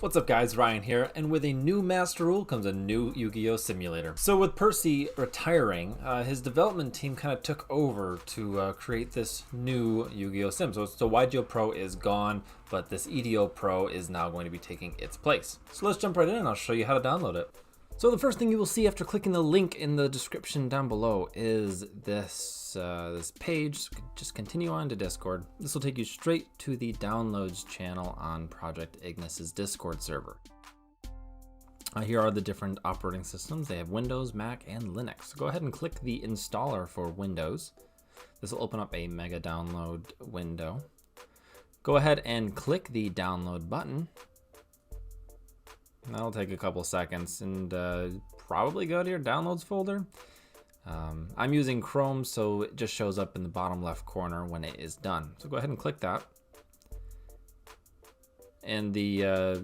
What's up guys, Ryan here, and with a new master rule comes a new Yu-Gi-Oh! Simulator. So with Percy retiring, his development team kind of took over to create this new Yu-Gi-Oh! Sim. So YGO-Pro is gone, but this EDOPro is now going to be taking its place. So let's jump right in and I'll show you how to download it. So the first thing you will see after clicking the link in the description down below is this page. Just continue on to Discord. This will take you straight to the downloads channel on Project Ignis's Discord server. Here are the different operating systems. They have Windows, Mac, and Linux. So go ahead and click the installer for Windows. This will open up a mega download window. Go ahead and click the download button. That'll take a couple seconds and probably go to your downloads folder. I'm using Chrome, so it just shows up in the bottom left corner when it is done. So go ahead and click that. And your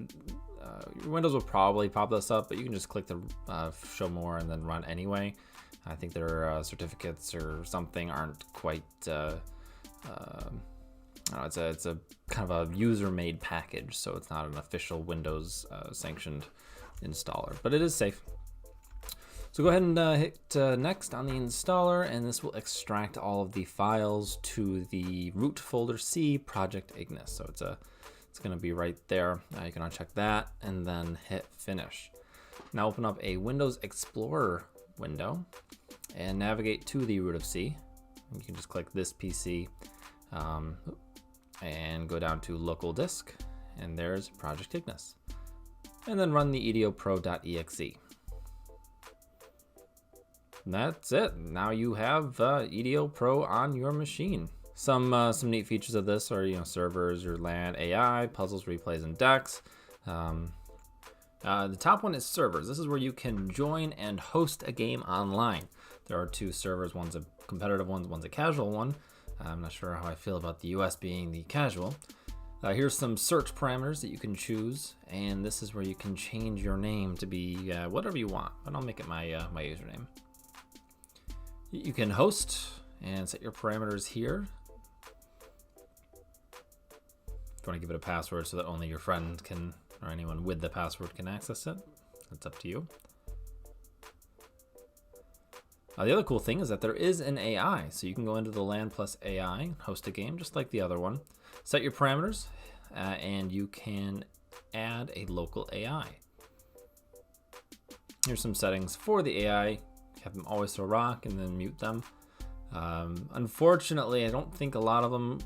Windows will probably pop this up, but you can just click the show more and then run anyway. I think their certificates or something aren't quite, it's a kind of a user-made package, so it's not an official Windows sanctioned installer, but it is safe. So go ahead and hit next on the installer, and this will extract all of the files to the root folder C, Project Ignis. So it's going to be right there. You can uncheck that and then hit finish. Now open up a Windows Explorer window and navigate to the root of C. You can just click this PC. And go down to local disk, and there's Project Ignis. And then run the EDOPro.exe. That's it. Now you have EDOPro on your machine. Some neat features of this are servers, your LAN, AI, puzzles, replays, and decks. The top one is servers. This is where you can join and host a game online. There are two servers. One's a competitive one, one's a casual one. I'm not sure how I feel about the US being the casual. Here's some search parameters that you can choose, and this is where you can change your name to be whatever you want, but I'll make it my my username. You can host and set your parameters here. If you want to give it a password so that only your friend can, or anyone with the password can access it, that's up to you. The other cool thing is that there is an AI, so you can go into the LAN plus AI and host a game just like the other one. Set your parameters, and you can add a local AI. Here's some settings for the AI. Have them always throw rock and then mute them. Unfortunately, I don't think a lot of them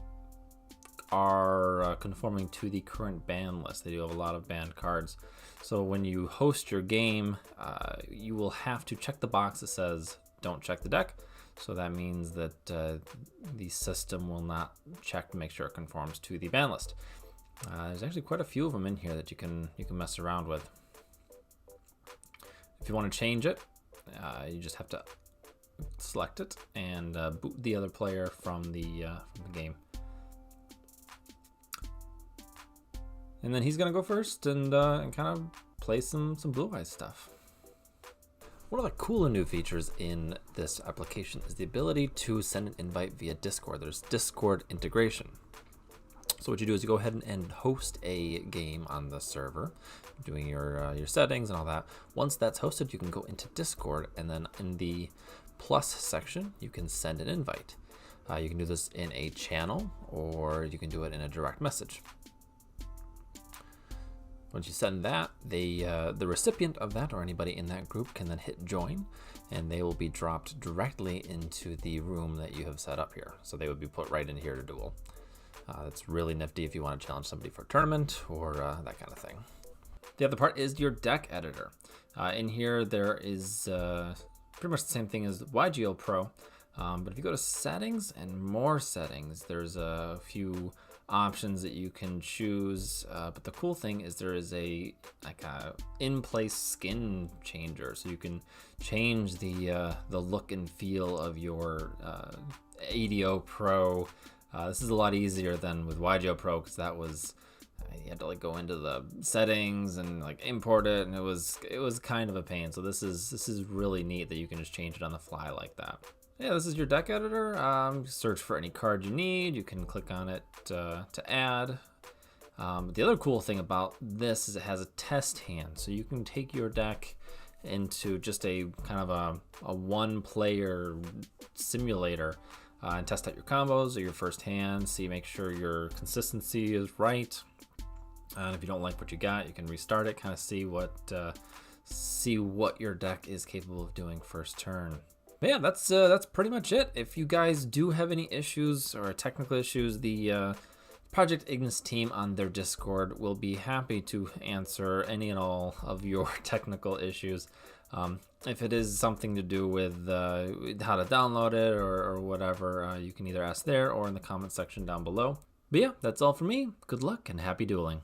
are conforming to the current ban list. They do have a lot of banned cards. So when you host your game, you will have to check the box that says don't check the deck. So that means that the system will not check to make sure it conforms to the ban list. There's actually quite a few of them in here that you can mess around with. If you want to change it, you just have to select it and boot the other player from the game. And then he's gonna go first and kind of play some Blue Eyes stuff. One of the cooler new features in this application is the ability to send an invite via Discord. There's Discord integration. So what you do is you go ahead and host a game on the server, doing your settings and all that. Once that's hosted, you can go into Discord, and then in the plus section, you can send an invite. You can do this in a channel, or you can do it in a direct message. Once you send that, the recipient of that or anybody in that group can then hit join, and they will be dropped directly into the room that you have set up here. So they would be put right in here to duel. That's really nifty if you want to challenge somebody for a tournament or that kind of thing. The other part is your deck editor. In here there is pretty much the same thing as YGO-Pro, but if you go to settings and more settings, there's a few options that you can choose, but the cool thing is there is a in-place skin changer, so you can change the look and feel of your EDOPro. This is a lot easier than with YGO-Pro, because that was you had to go into the settings and import it, and it was kind of a pain. So this is really neat that you can just change it on the fly like that. Yeah, this is your deck editor. Search for any card you need. You can click on it to add. The other cool thing about this is it has a test hand, so you can take your deck into just a kind of a one-player simulator and test out your combos or your first hand, make sure your consistency is right. And if you don't like what you got, you can restart it, kind of see what your deck is capable of doing first turn. But yeah, that's pretty much it. If you guys do have any issues or technical issues, the Project Ignis team on their Discord will be happy to answer any and all of your technical issues. If it is something to do with how to download it or whatever, you can either ask there or in the comment section down below. But yeah, that's all for me. Good luck and happy dueling.